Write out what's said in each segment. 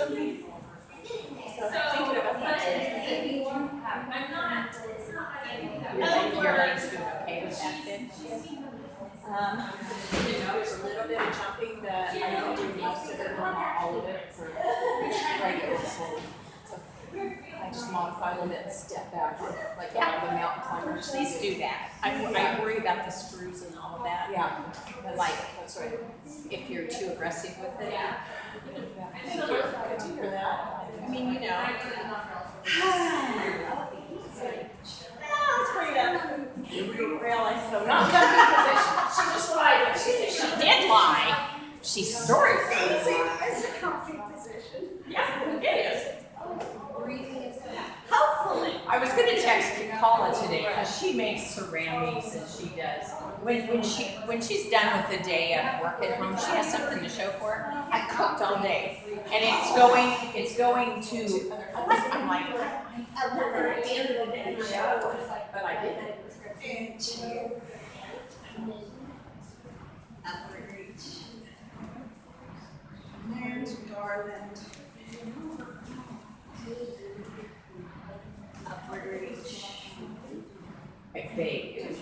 something. So thinking about that. Your legs doing okay with that then? There's a little bit of jumping that I don't do most of it, but not all of it for regular. So I just modify a little bit and step back, like all the mountain climbers. Please do that. I worry about the screws and all of that. Yeah, Like, that's right. if you're too aggressive with it. Yeah. Thank you. Good to hear that. I mean, you know. Let's bring it up. Really? So not She just lied. She did lie. She's story. It's a comfy position. Yeah, it is. Hopefully. I was going to text Paula today because she makes ceramics and she does. When she's done with the day of work at home, she has something to show for it. I cooked all day, and it's going to. I'm like, At the end of the day, but I did. and upward reach. And garland. Upward reach. like big. And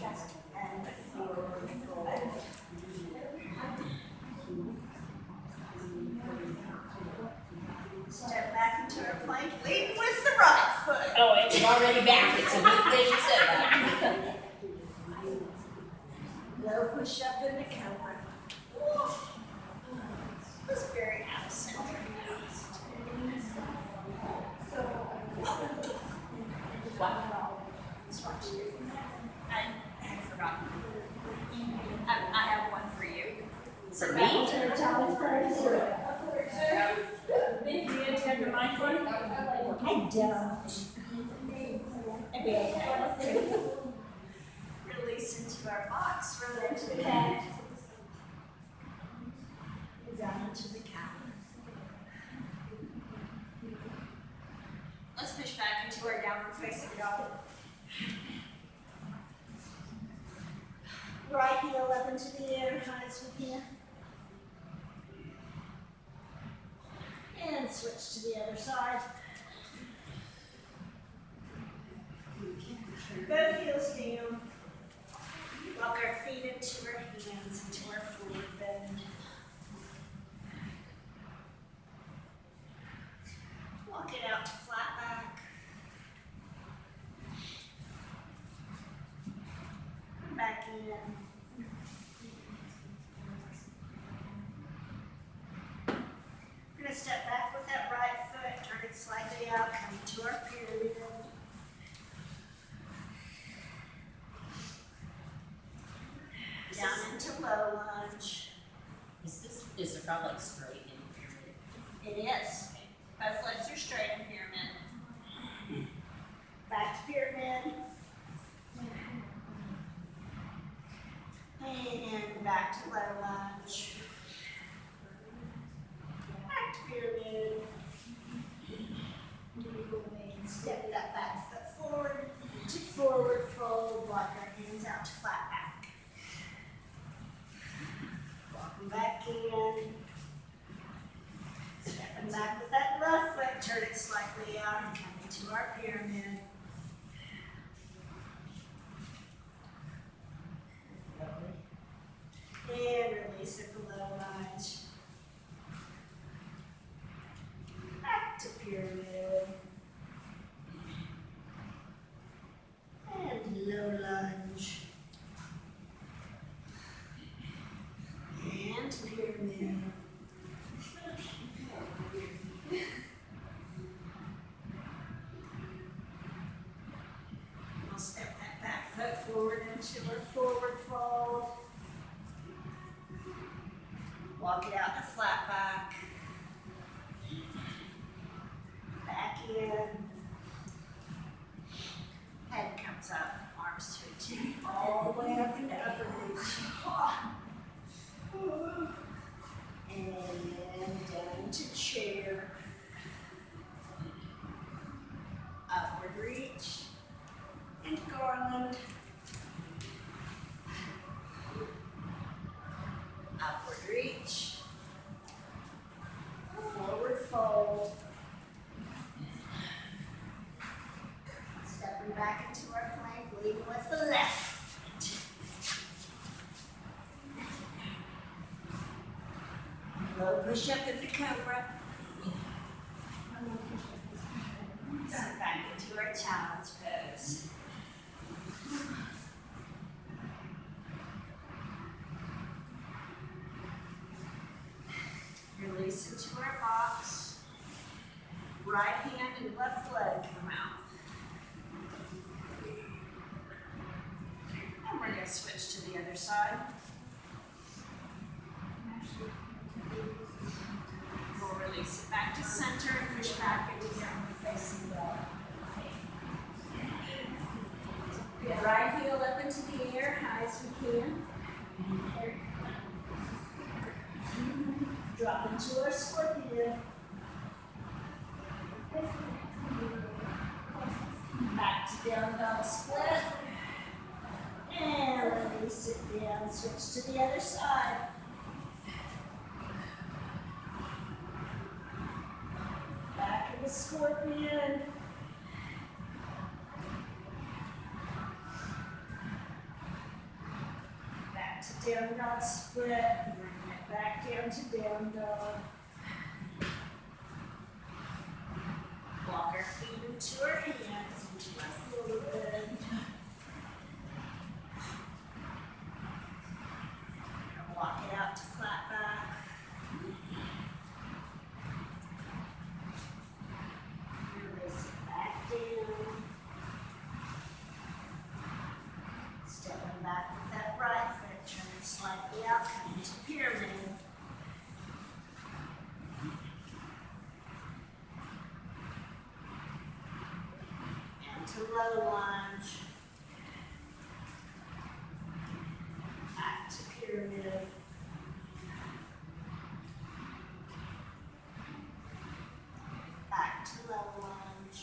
forward fold. Step back into our plank, lead with the right foot. Oh, it's already back. It's a good thing you said that. Low push up in the cobra. It's very absent. I forgot. I have one for you. For me? I don't. It'd be okay. Release into our box, roll into the cat. Down into the cat. Let's push back into our downward facing dog. Right heel up into the air, highs with you. And switch to the other side. Both heels down. Walk our feet into our hands, into our forward bend. Walk it out to flat back. Back in. We're going to step back with that right foot, turn it slightly out, come to our pyramid. Down into low lunge. Is the front leg straight in the pyramid? It is. Both legs are straight in pyramid. Back to pyramid. And back to low lunge. Back to pyramid. And step that back foot forward to forward fold. Walk our hands out to flat back. Walking back in. Stepping back with that left foot, turn it slightly out and come into our pyramid. And release it below lunge. Back to pyramid. And low lunge. And pyramid. We'll step that back foot forward into our forward fold. Walk it out to flat back. Back in. Head comes up, arms to a T, all the way up into upper reach. And then down to chair. Upward reach. And garland. back into our plank, leading with the left. Low push up into cobra. So back into our child's pose. Release into our box. Right hand and left leg come out. And we're going to switch to the other side. We'll release it back to center and push back into downward facing dog. Right heel up into the air, high as we can. Drop into our scorpion. Back to down dog split. And release it down, switch to the other side. Back in the scorpion. Back to down dog split. Bring it back down to down dog. Walk our feet into our hands, into our fluid. Walk it out to flat back. Release it back down. Stepping back with that right foot, turn slightly out, come into pyramid. And to low lunge. Back to pyramid. Back to low lunge.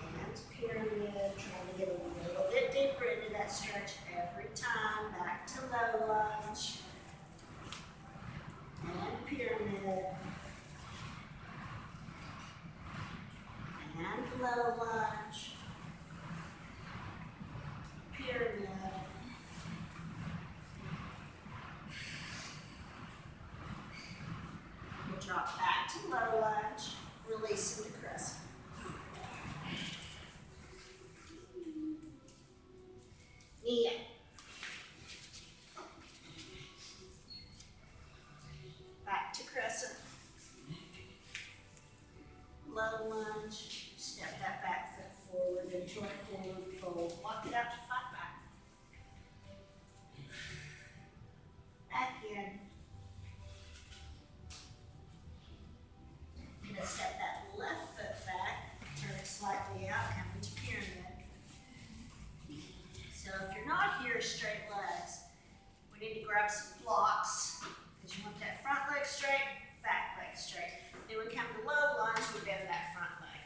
And pyramid. Trying to get a little bit deeper into that stretch every time. Back to low lunge. And pyramid. And low lunge. Pyramid. We'll drop back to low lunge, release into crescent. Knee up. Back to crescent. Low lunge, step that back foot forward into a forward fold. Walk it out to flat back. Back in. You're gonna step that left foot back, turn it slightly out, come into pyramid. So if you're not here straight legs, we need to grab some blocks because you want that front leg straight, back leg straight. Then we come to low lunge, we bend that front leg.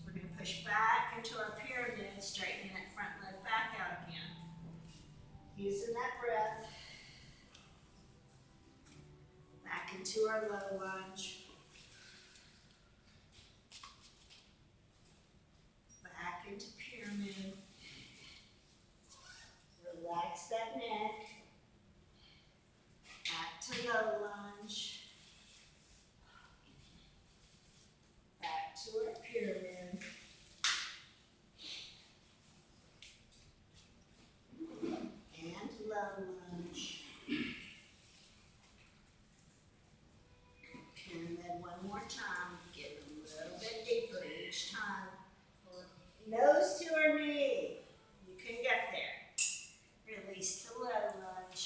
We're going to push back into our pyramid, straightening that front leg back out again. Using that breath. Back into our low lunge. Back into pyramid. Relax that neck. Back to low lunge. Back to our pyramid. And low lunge. Pyramid one more time. Get a little bit deeper each time. Nose to our knee. You can get there. Release the low lunge.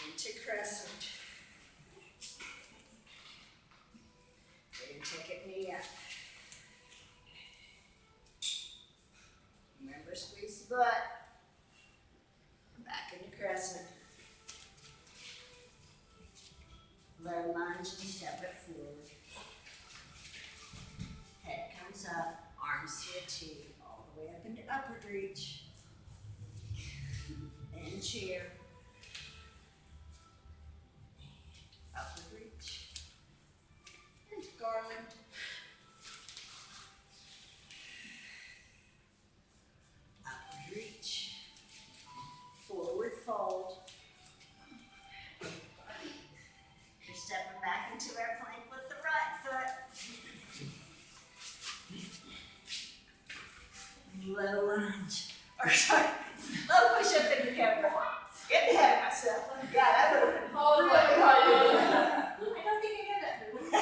Into crescent. Then take it knee up. Remember, squeeze the butt. Back into crescent. Low lunge and step it forward. Head comes up, arms to a T, all the way up into upward reach. And chair. Upward reach. And guard. into our plank with the right foot. Low lunge. Or sorry, low push up in the camera. Getting ahead of myself. God, I would have been really hard. I don't think I did it.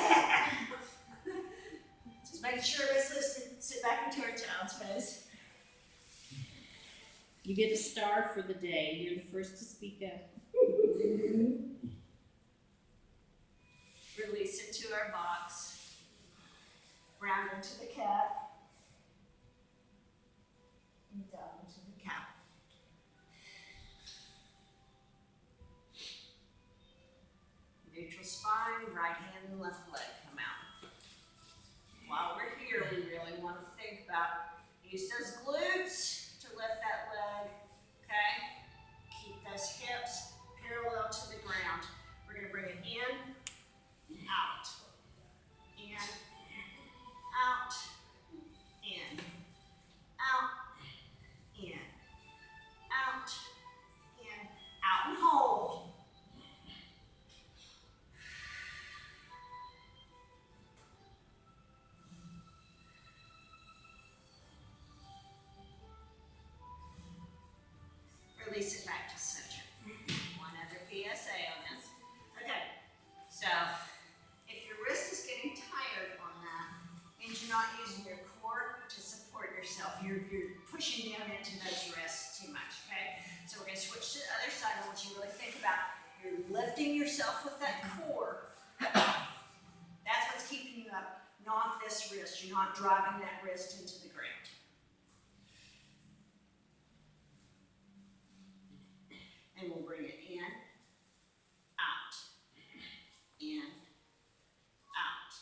Just making sure everybody's listening. Sit back into our child's pose. You get a star for the day. You're the first to speak up. Release into our box. Round into the cat. And down into the cow. Neutral spine, right hand and left leg come out. While we're here, we really want to think about, use those glutes to lift that leg, okay? Keep those hips parallel to the ground. We're going to bring it in, out, in, out, in, out, in, out, in, out and hold. Release it back to center. One other PSA on this. Okay, so if your wrist is getting tired on that, means you're not using your core to support yourself. You're pushing down into those wrists too much, okay? So we're going to switch to the other side. I want you to really think about you're lifting yourself with that core. That's what's keeping you up, not this wrist. You're not driving that wrist into the ground. And we'll bring it in, out, in, out,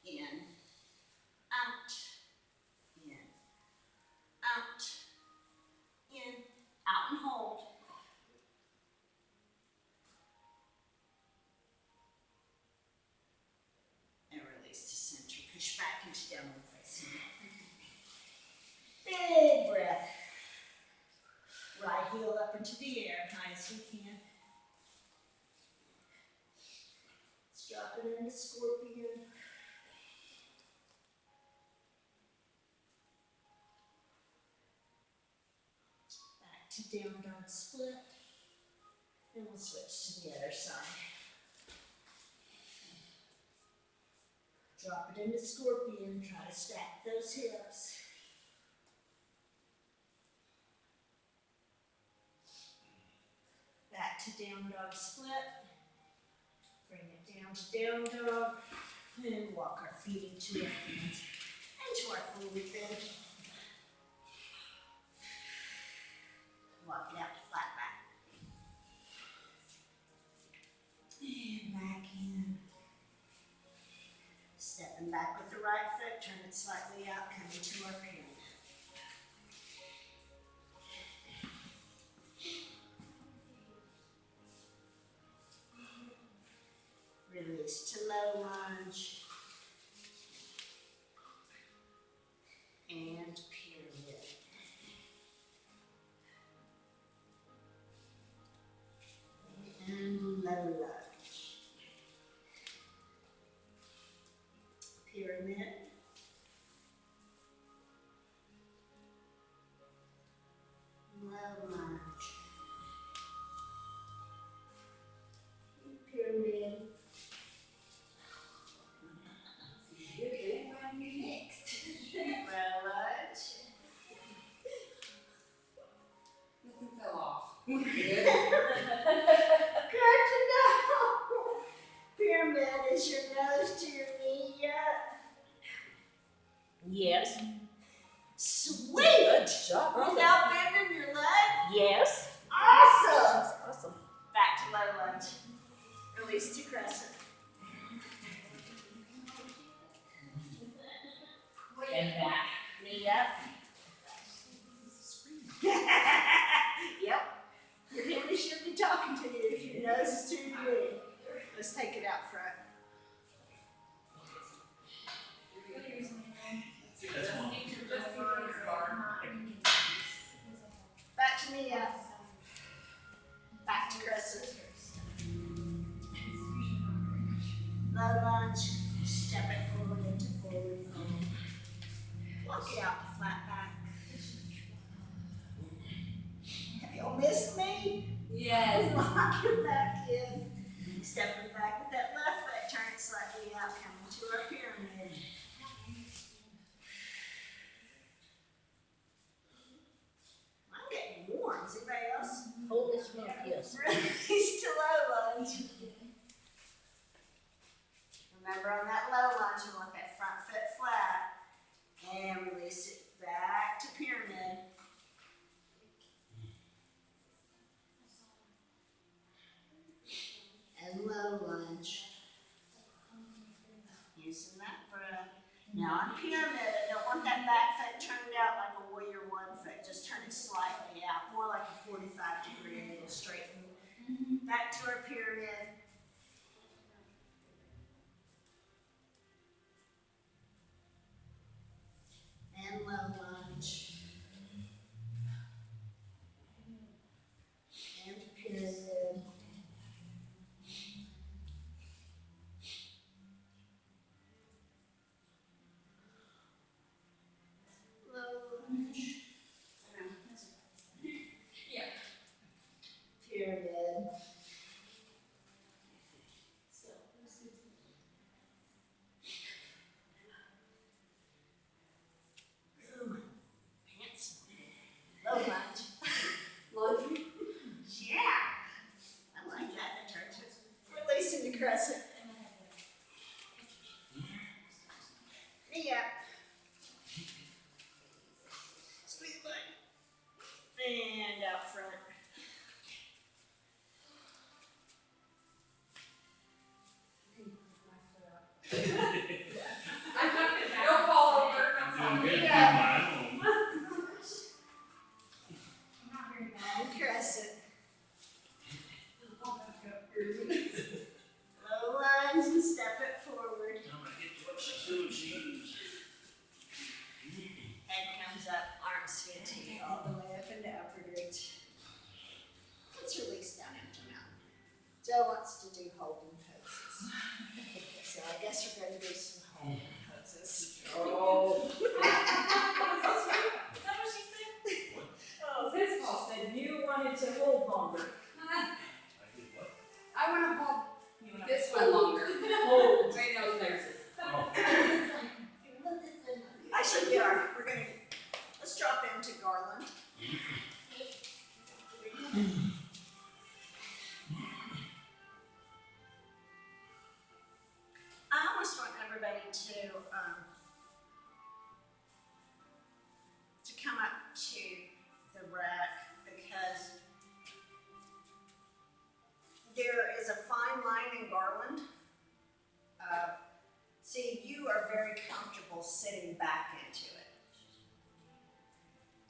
in, out, in, out, in, out and hold. And release to center. Push back into downward facing. Big breath. Right heel up into the air, high as we can. Let's drop it into scorpion. Back to down dog split. And we'll switch to the other side. Drop it into scorpion, try to stack those hips. Back to down dog split. Bring it down to down dog. And walk our feet into our hands. Into our forward bend. Walk it out to flat back. And back in. Stepping back with the right foot. Turn it slightly out. Coming to our pyramid. Release to low lunge. And pyramid. And low lunge. Pyramid. Low lunge. Pyramid. Nothing fell off. Good to know. Pyramid, is your nose to your knee yet? Yes. Lock it back in. Stepping back with that left foot, turn it slightly out, coming to our pyramid. I'm getting warm. Is anybody else? Holy smoke, yes. Release to low lunge. Remember on that low lunge, you want that front foot flat. And release it back to pyramid. And low lunge. Using that breath. Now on pyramid, I don't want that back foot turned out like a warrior one foot. Just turn it slightly out, more like a 45-degree angle. Straighten back to our pyramid. And low lunge. And pyramid. Low lunge. Yeah. Pyramid. Ooh, pants. Low lunge. Laundry? Yeah. I like that. That turns it. Release into crescent. Knee up. Squeeze the butt. And out front. Don't fall over. Crescent. Low lunge and step it forward. Head comes up, arms squinty all the way up into upward reach. Let's release down into mountain. Joe wants to do holding poses. So I guess we're going to do some holding poses. Oh. Is that what she said? Oh, this call said you wanted to hold longer. I want to hold this one longer. Hold. Right now, there's this. Actually, we are. We're going to, let's drop into garland. I almost want everybody to come up to the rack because there is a fine line in garland. See, you are very comfortable sitting back into it.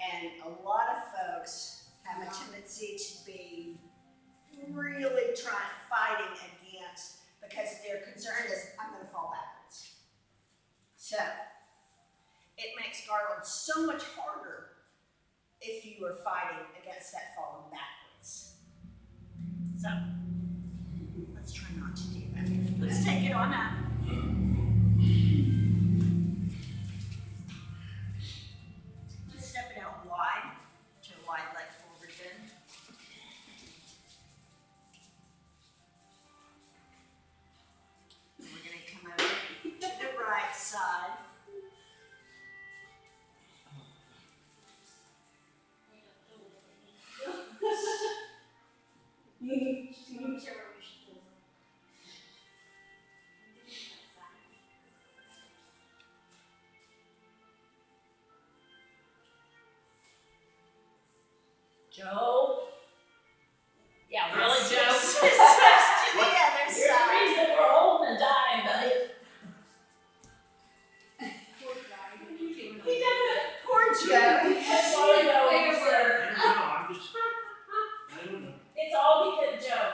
And a lot of folks have a tendency to be really fighting against because their concern is, I'm going to fall backwards. So, it makes garland so much harder if you are fighting against that falling backwards. So, let's try not to do that. Let's take it on up. Let's step it out wide to a wide leg forward bend. And we're going to come over to the right side. Joe? Yeah, really, Joe? To the other You're side. freezing, we're holding and dying, buddy. He does it. Poor Joe. That's all I know. I'm just, I don't know. It's all because, Joe,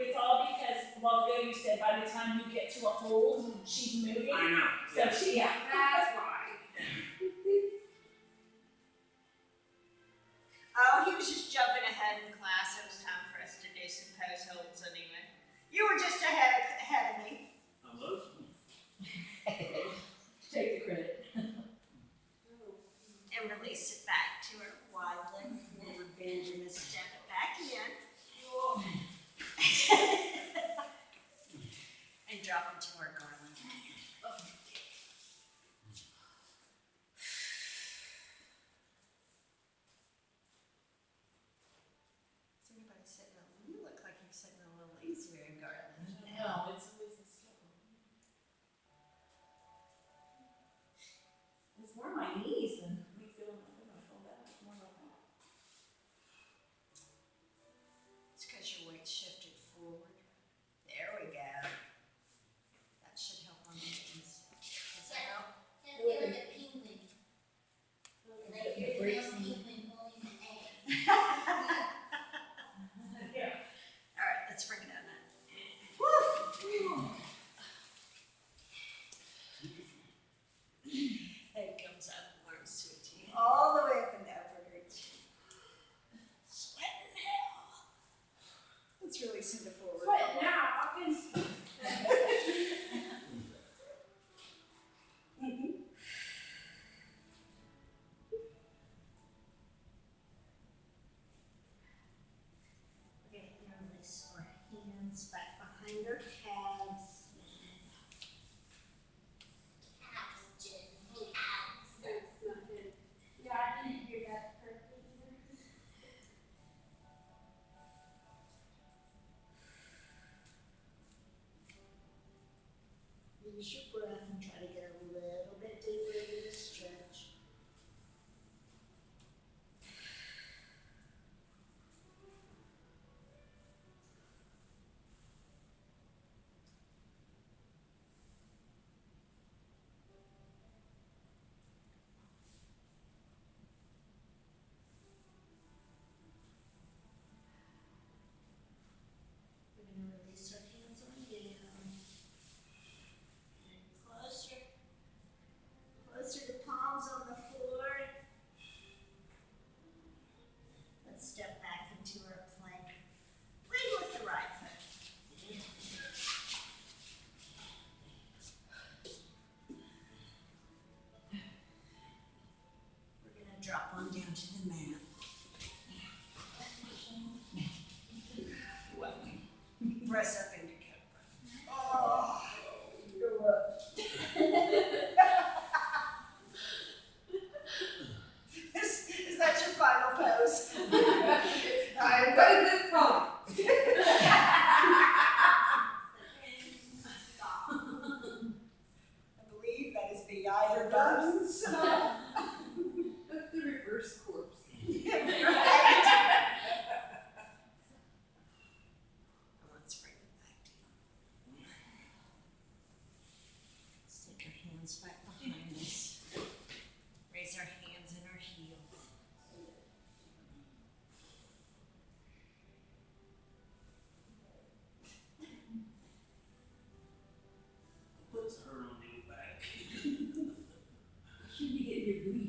it's all because, a while ago you said by the time you get to a hold, she's moving. I know. So she, yeah. That's why. Oh, he was just jumping ahead in class. It was time for us to do some pose holds anyway. You were just ahead of me. I love Take the credit. And release it back to her wide leg forward bend and then step it back in. Let's release him to forward. But now I can. Okay, now release our hands back behind our calves. Yeah, I didn't hear that correctly. Use your breath and try to get a little bit deeper into the stretch. We're going to release our hands on down. And closer to palms on the floor. Let's step back into our plank. Lead with the right foot. We're going to drop on down to the mat. Press up into cobra. Oh, go up. Is that your final pose? What is this called? I believe that is the eider buttons. That's the reverse corpse. Let's bring it back down. Let's take our hands back behind us. Raise our hands and our heels. What's hurt on your back? Should be getting your booty.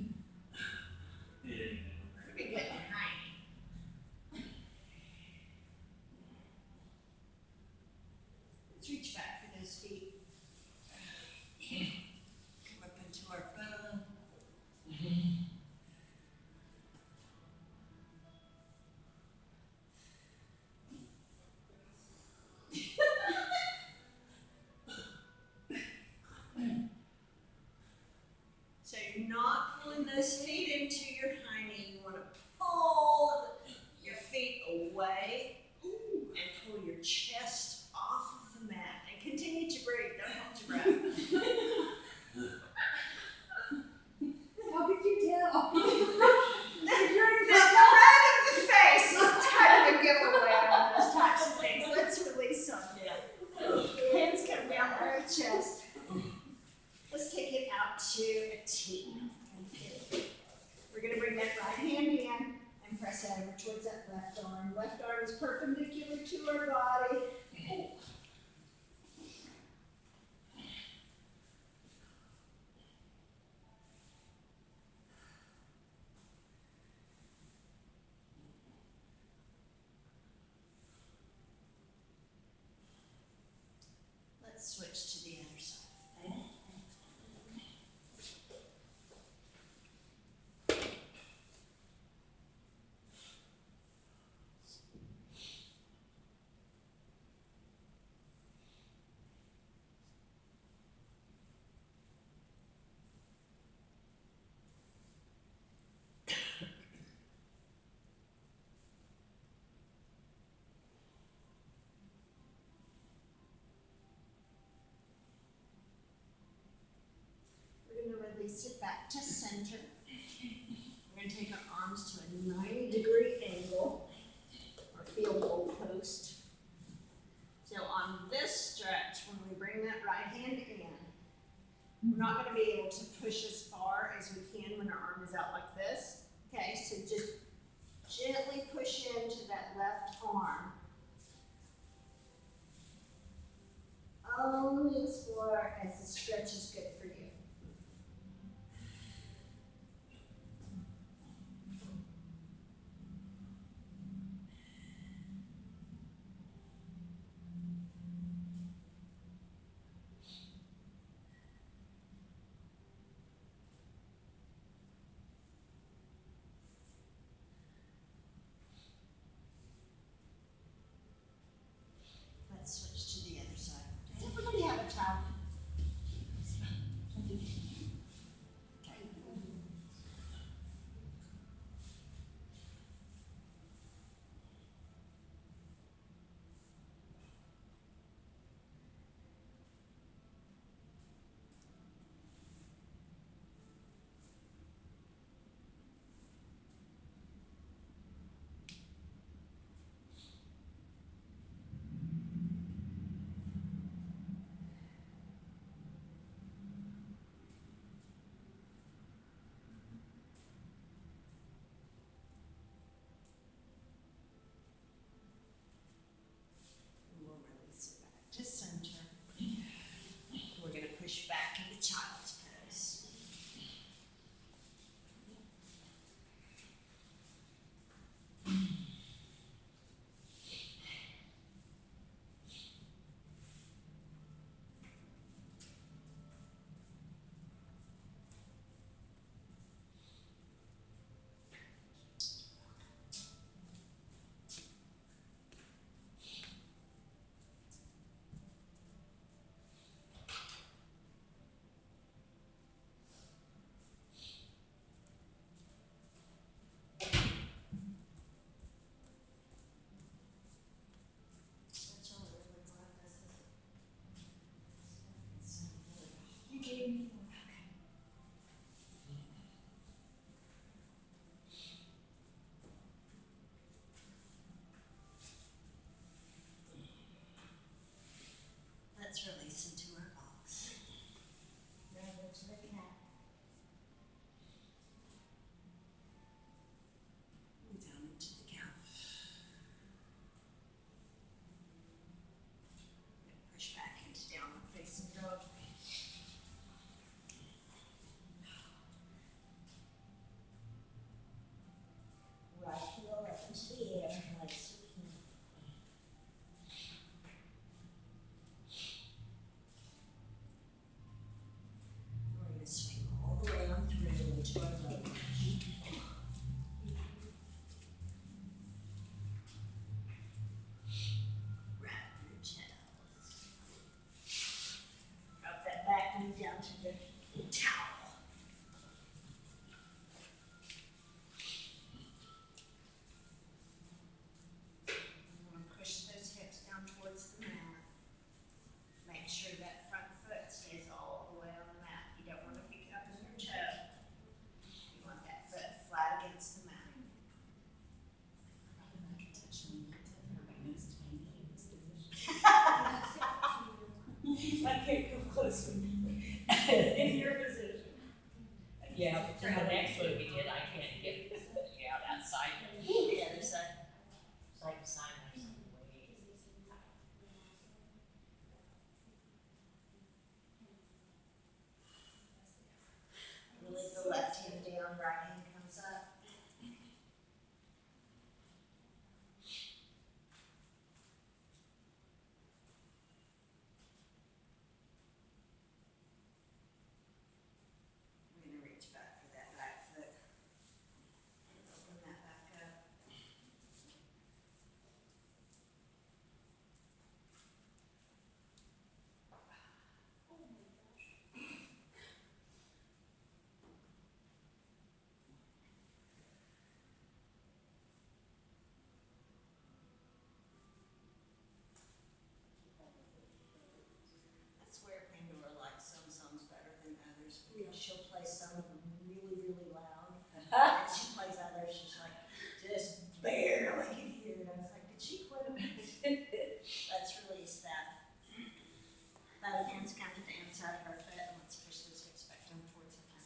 It ain't We're gonna get behind. Let's reach back for those feet. Come up into our bow. So you're not pulling those feet into your hiney. You want to pull your feet away and pull your chest off of the mat. And continue to breathe. Don't hold your breath. How could you tell? The red of the face is kind of a giveaway on those types of things. Let's release on down. Hands come down our chest. Let's take it out to a T. We're going to bring that right hand in and press it over towards that left arm. Left arm is perpendicular to our body. Let's switch to the other side. We're going to release it back to center. We're going to take our arms to a 90-degree angle, or field goal post. So on this stretch, when we bring that right hand in, we're not going to be able to push as far as we can when our arm is out like this. Okay, so just gently push into that left arm. Only as far as the stretch is good for you. gets into her box. Now go to the cat. And down into the cow. Push back into downward facing dog. Right heel up into the air, nice and clean. We're going to swing all the way on through into our low lunge. Wrap your chest. Drop that back knee down to the towel. You want to push those hips down towards the mat. Make sure that front foot stays all the way on the mat. You don't want to pick up in your toe. You want that foot flat against the mat. I can't come close with you. In your position. Yeah, but the next one we did, I can't get, yeah, that side. The other side. Side to side, there's some ways. Really the left hand down, right hand comes up. We're gonna reach back for that back foot. Open that back up. I swear Pandora likes some songs better than others because she'll play some of them really, really loud. And she plays others, she's like, just barely can hear it. I was like, did she quit a minute? Let's release that. Both hands come to the inside of our foot and let's push those hips back down towards the mat.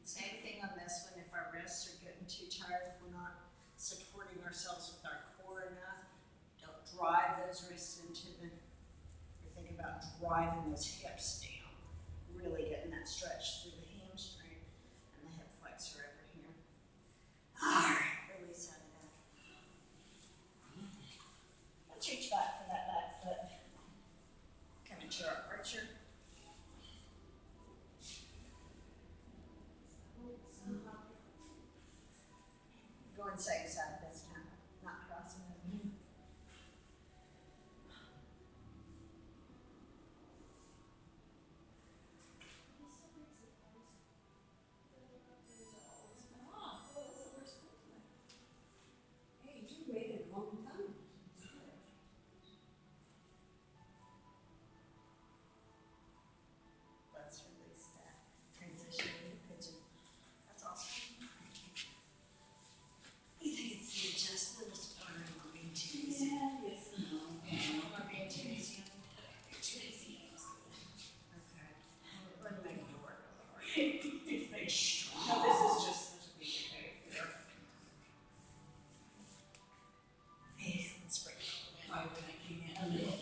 Same thing on this one, if our wrists are getting too tired, if we're not supporting ourselves with our core enough, don't drive those wrists into the, or think about driving those hips down. Really getting that stretch through the hamstring and the hip flexor over here. Alright, release out of that. Let's reach back for that back foot. Come into our archer. Going side to side this time, not crossing over. Hey, you waited a long time. Let's release that. Transition into pigeon. That's awesome. You think it's the adjustment or am I being too easy? Yes, no. Am I being too easy? Too easy. Okay. Let me make it work a little harder. Make strong. No, this is just such a big okay. Hey, let's bring it all Higher than I can. A little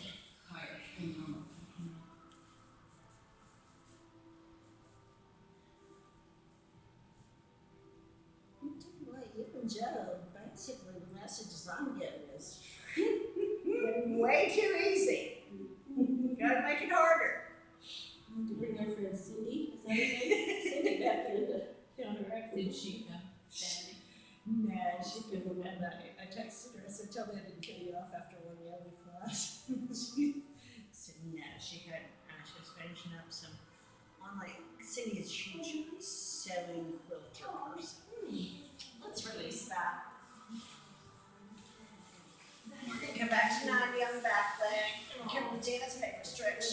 higher than normal. Well, you and Joe, basically the messages I'm getting is way too easy. Gotta make it harder. To bring our friend Cindy, is that her name? Cindy back in the counteract. Did she Sandy? No, she couldn't remember. I texted her, I said, tell me I didn't kill you off after one yoga class. She said, no, she hadn't. She was finishing up some online. Cindy is huge sewing quilter person. Let's release that. We're gonna come back to 90 on the back leg. Give Dana's paper stretch.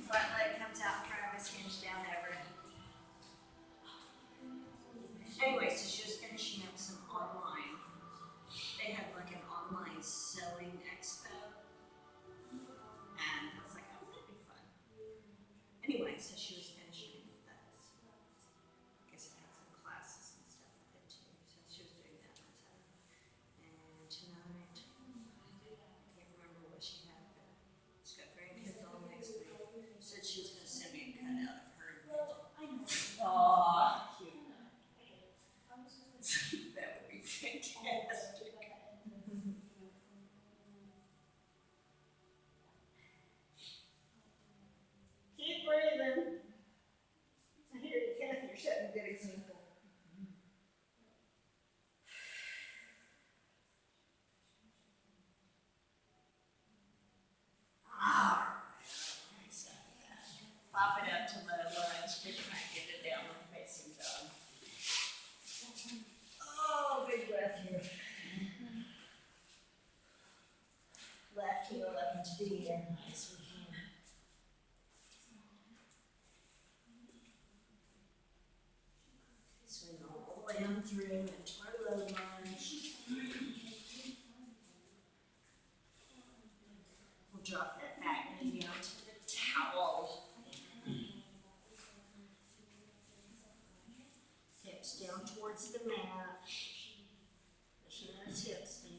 Front leg comes out in front of us, hinge down over. so she was finishing with that. So I guess it had some classes and stuff with it too. So she was doing that on Saturday. And tonight, I can't remember what she had, but she's got grandkids all next week. Said she was gonna send me a cutout of her. Aw, cute. That would be fantastic. Keep breathing. I hear you, Kathy, you're setting a good example. Pop it up to the lunch, we try and get it down with the facing dog. Oh, big breath here. Left heel up into the air, nice we can. Swing all the way on through into our low lunge. We'll drop that back knee down to the towel. Hips down towards the mat. Pushing those hips down.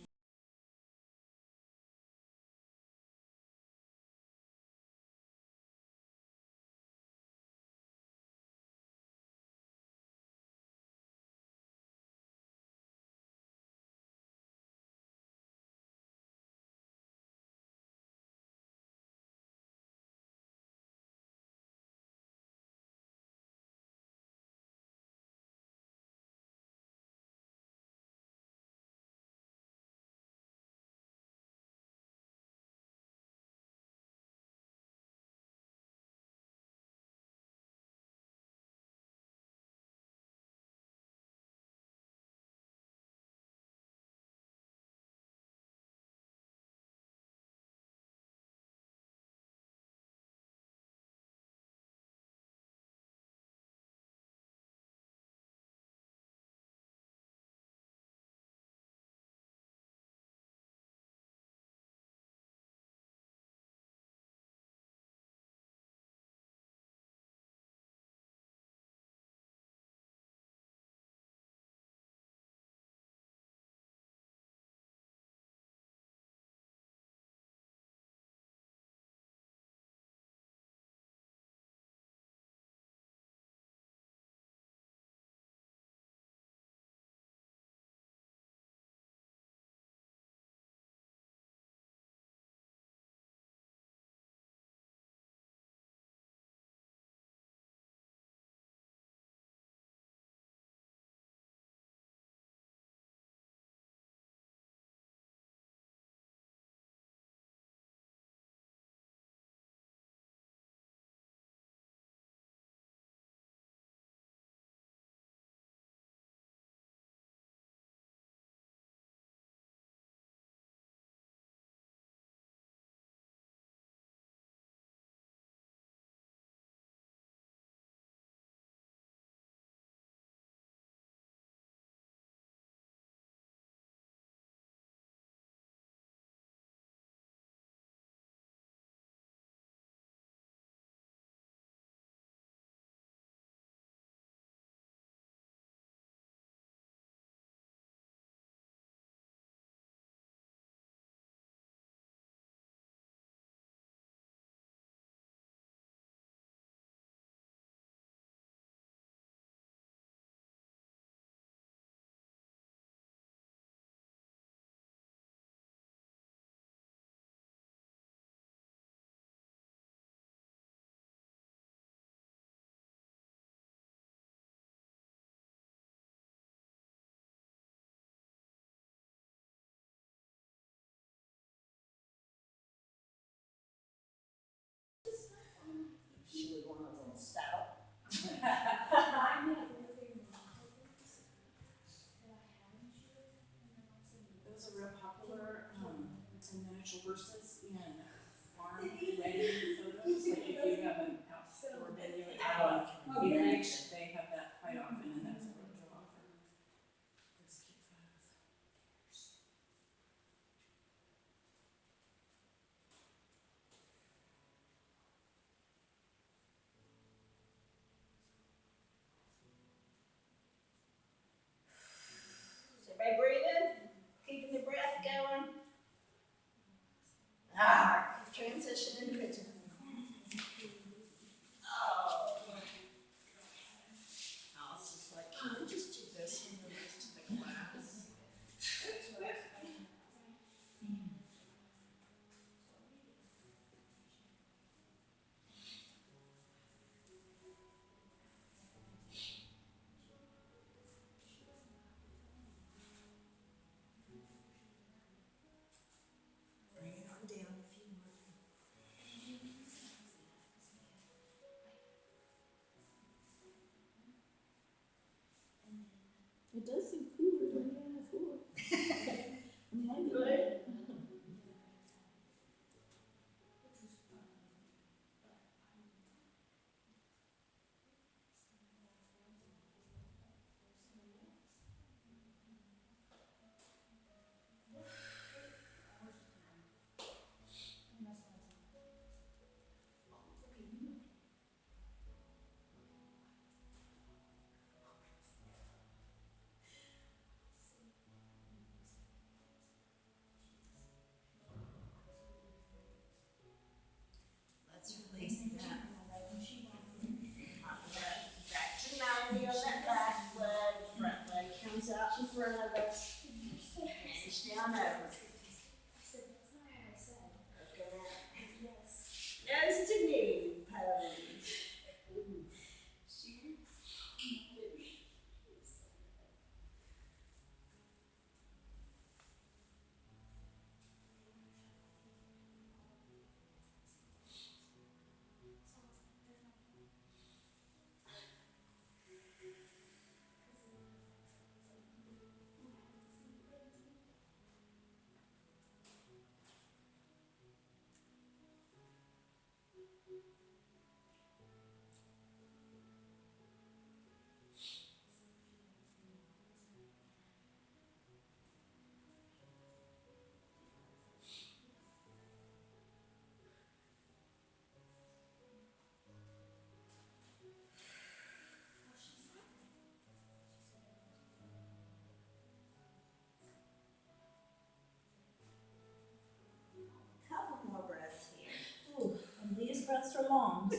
extra long. So.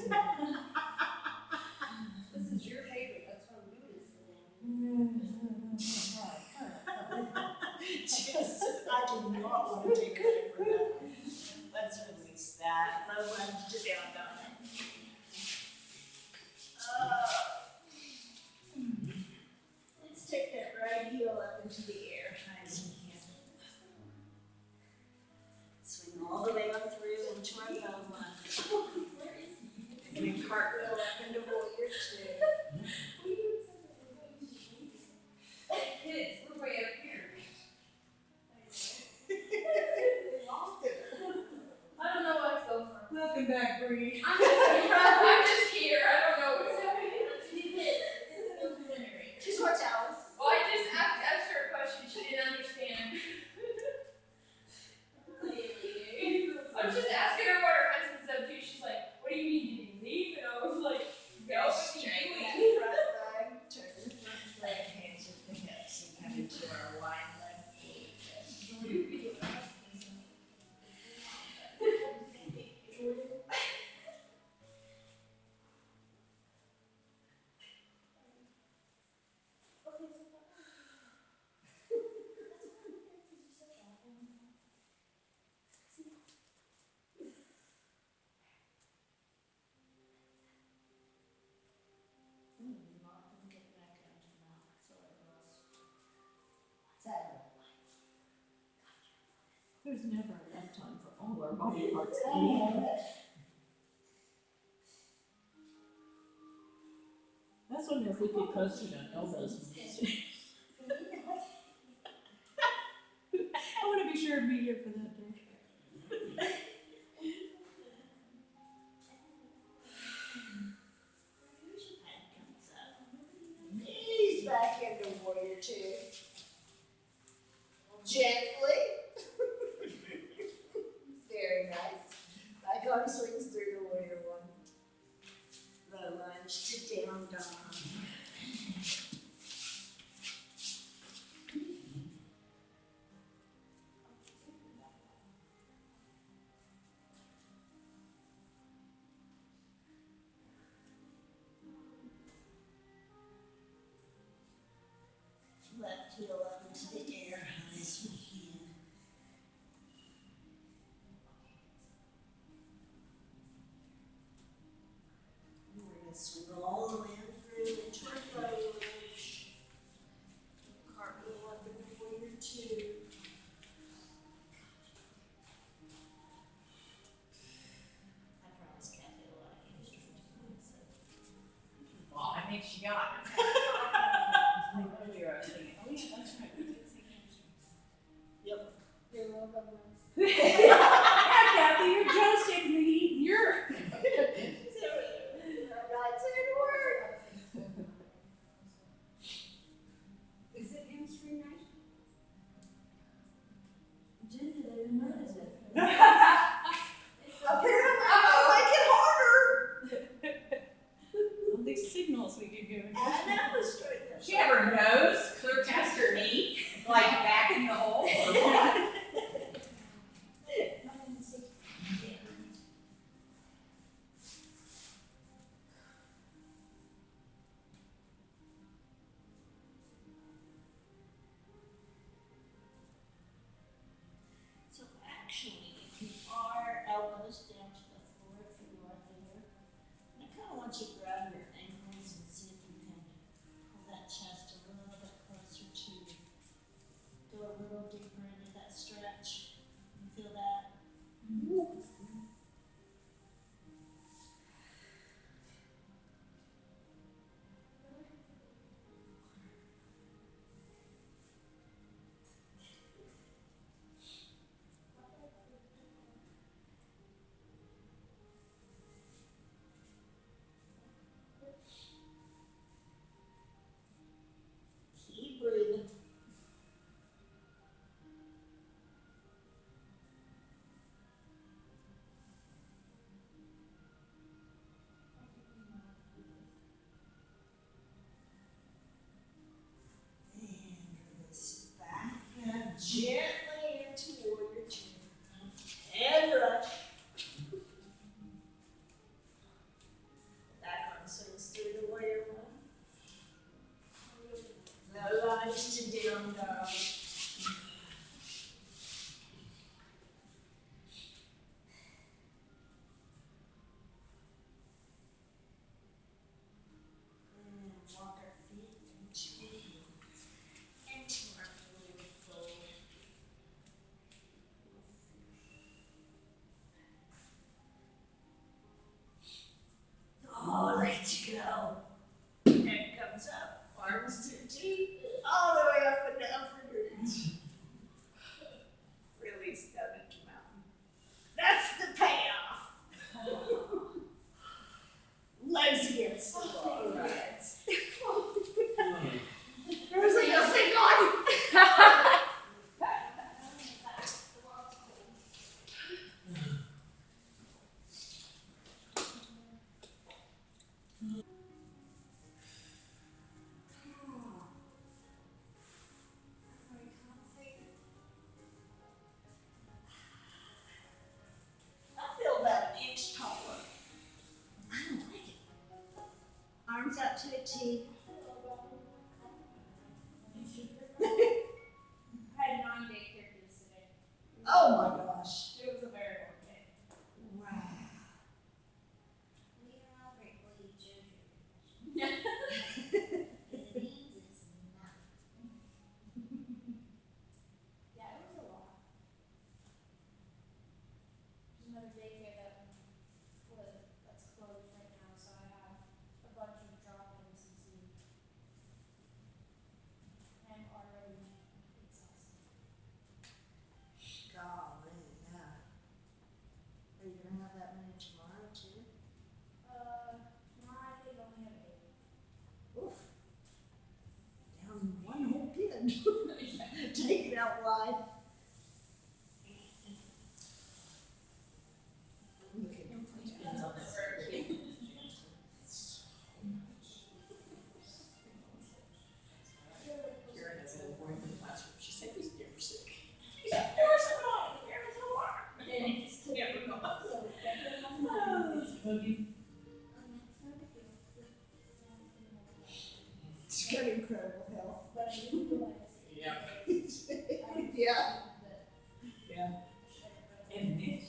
This is your favorite, that's why we do this. Just, I do not want to take credit for that. Let's release that. Low lunge to down dog. Let's take that right heel up into the air, high as we can. Swing all the way up through into our low lunge. And then cartwheel up into warrior two. Kids, we're way up here. I don't know what to go for. Welcome back, Bree. I'm just here, I don't know what's happening. She's what, Alice? Well, I just asked her a question she didn't understand. I was just asking her what her husband's up to. She's like, what do you mean, did he leave? And I was like, no, what's he Straighten doing? that front leg, turn the front leg, hands at the hips, and come into our wide leg There's never enough time for all our body parts to move. That's wonder if we could coach it on elbows. I want to be sure to be here for that day. head comes up. Knees back into warrior two. Gently. Very nice. Back arm swings through to warrior one. Low lunge to down dog. Left heel up into the air, high as we can. And we're going to swing all the way up through into our low lunge. Cartwheel up into warrior two. I promise Kathy a lot of hamstrings. Well, I think she got it. Earlier I was thinking, oh yeah, that's right. We did say hamstrings. Yep. You're welcome. Yeah, Kathy, you're just taking the heat in your. Right side work. Is it hamstring night? Jenna, they didn't notice it. Apparently, I like it harder. All these signals we could give her. And that was straight there. She have her nose clear past her knee, like back in the hole, or what? So actually, if you are elbows down to the floor, if you are there, I kind of want you to grab your ankles and see if you can pull that chest a little bit closer to the against the wall. Right. Oh. There was like nothing on. I feel about an inch taller. I don't like it. Arms out to a T. I had 9 daycare kids today. Oh my gosh. It was a very long day. Wow. We are all grateful you chose your profession. It means it's not. Yeah, it was a lot. There's another daycare that's closed right now, so I have a bunch of drop-ins and some. I'm already exhausted. Golly, yeah. Are you gonna have that many tomorrow too? Tomorrow I think I only have 8. Oof. Down one whole kid. Take it out wide. Look at him. Depends on the kid. Karen has a boy in the classroom. She said he's never sick. She's got incredible health. Yeah. Yeah. Yeah. And this,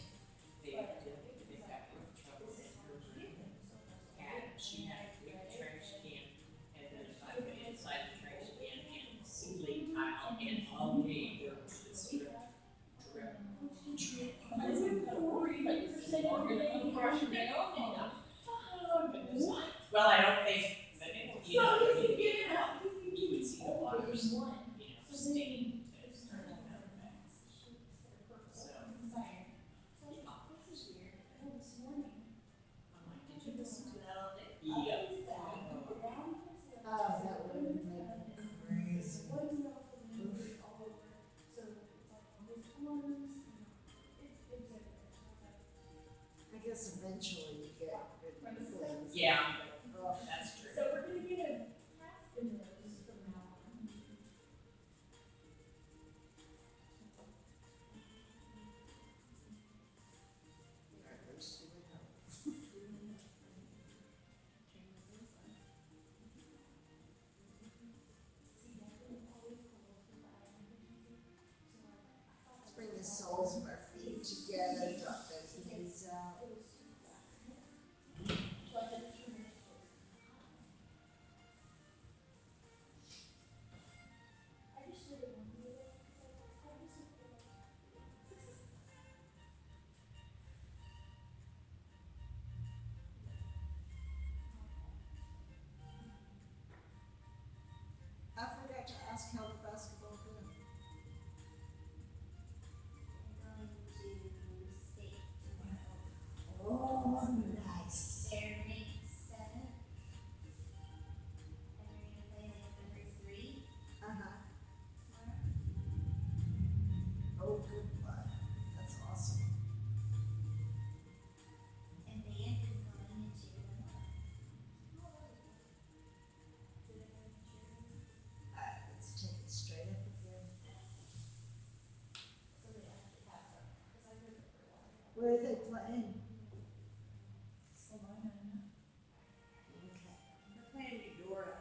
they've got real trouble with her. And she had to take the trash can, and then I went inside the trash can and ceiling tile and all day there was this drip. Well, I don't think that it, you know, you would see the waters, you know, stain. So, I'm like, did you listen to that all day? Yeah. Oh, that would make me crazy. I guess eventually you get rid of the flames. Yeah, Oh, that's true. So we're gonna get a half the nose from now on. I wish you would help. Let's bring the soles of our feet together, drop those knees out. I forgot to ask how the basketball went. Oh, nice. They're ranked 7th, and they're gonna play like number 3 Uh-huh. tomorrow. Oh, good luck. That's awesome. And band is going in cheerleading. Let's take it straight up again. Where are they playing? Okay. We're playing Eudora.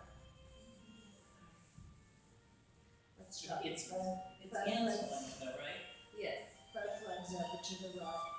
Let's drop It's both in legs, though, right? Yes. both legs over to the right.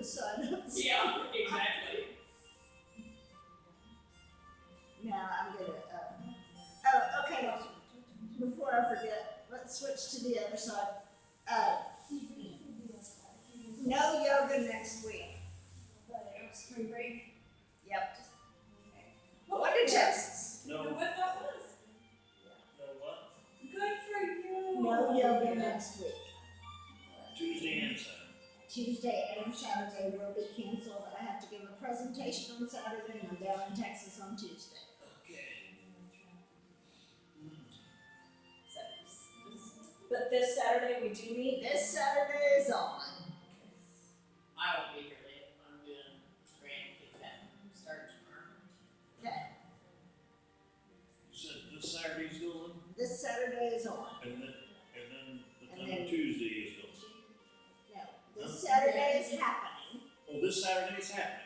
sign-ups. Yeah, exactly. Now I'm gonna, okay, before I forget, let's switch to the other side. No yoga next week. Spring break. Yep. Going to Texas. No, What that was? no what? Good for you. No yoga next week. Tuesday and Saturday. Tuesday and Saturday will be canceled. I have to give a presentation on Saturday and I'm down in Texas on Tuesday. Okay. But this Saturday we do meet. This Saturday is on. I won't be here late. I'm doing grandkid that starts tomorrow. Okay. You said this Saturday's going, This Saturday is on. and then the And coming then- Tuesday is going. No, this Saturday is happening. Oh, this Saturday is happening.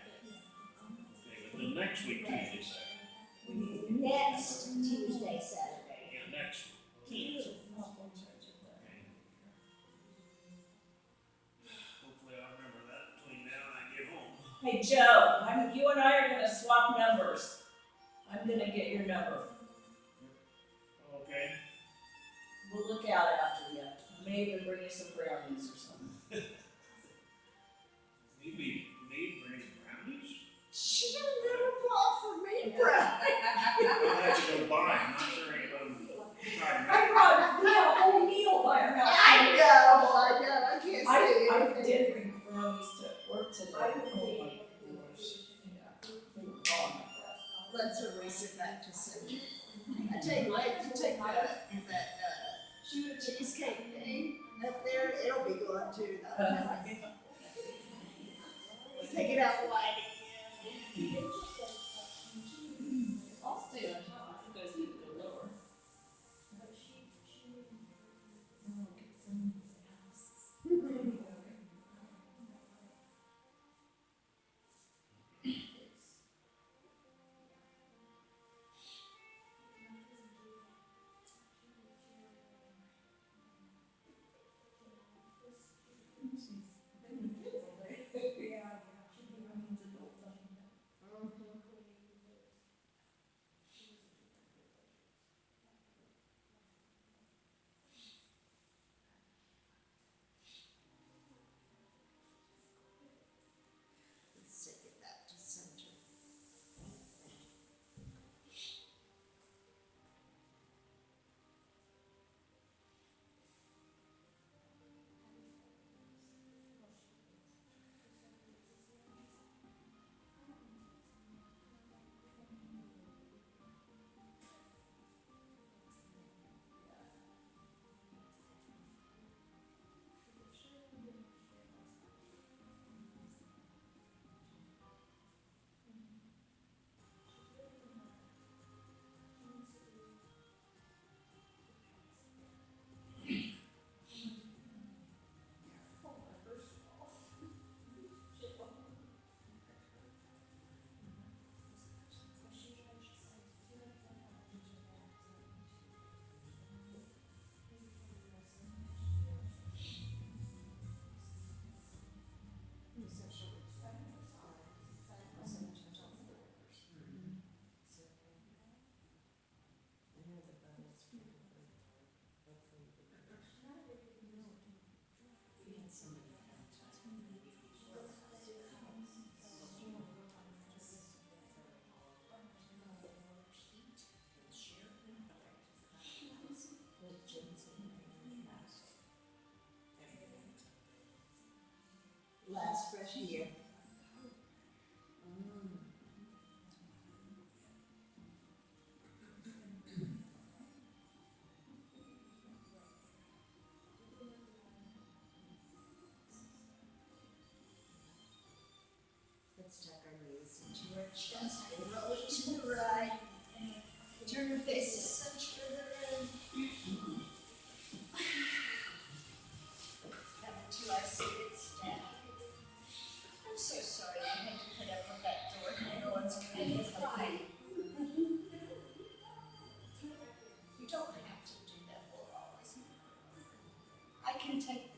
Okay, but then next week, Tuesday, Saturday. Next Tuesday, Saturday. Yeah, next week. Okay. Hopefully I'll remember that between now and I get home. Hey Joe, you and I are gonna swap numbers. I'm gonna get your number. Okay. We'll look out after you. Maybe bring you some brownies or something. Maybe bring brownies? She didn't never bought for me, bro. I'll have to go buy, I'm not sure anybody tried to I make. brought a whole meal by her house. I can't say I anything. did bring brownies to work today. Oh my gosh. Yeah, they were gone. Let's erase it back to center. I tell you what, to take that cheesecake thing up there, it'll be gone too, though. Take it out wide again. I'll stay on top. You guys need to go lower. Let's take it back to center. Last fresh year. Let's tuck our knees into our chest and roll it to the right. Turn your faces center to the room. Come into our seated stand. I'm so sorry I had to put up with that door. I know it's kind of fine. You don't have to do that for always. I can take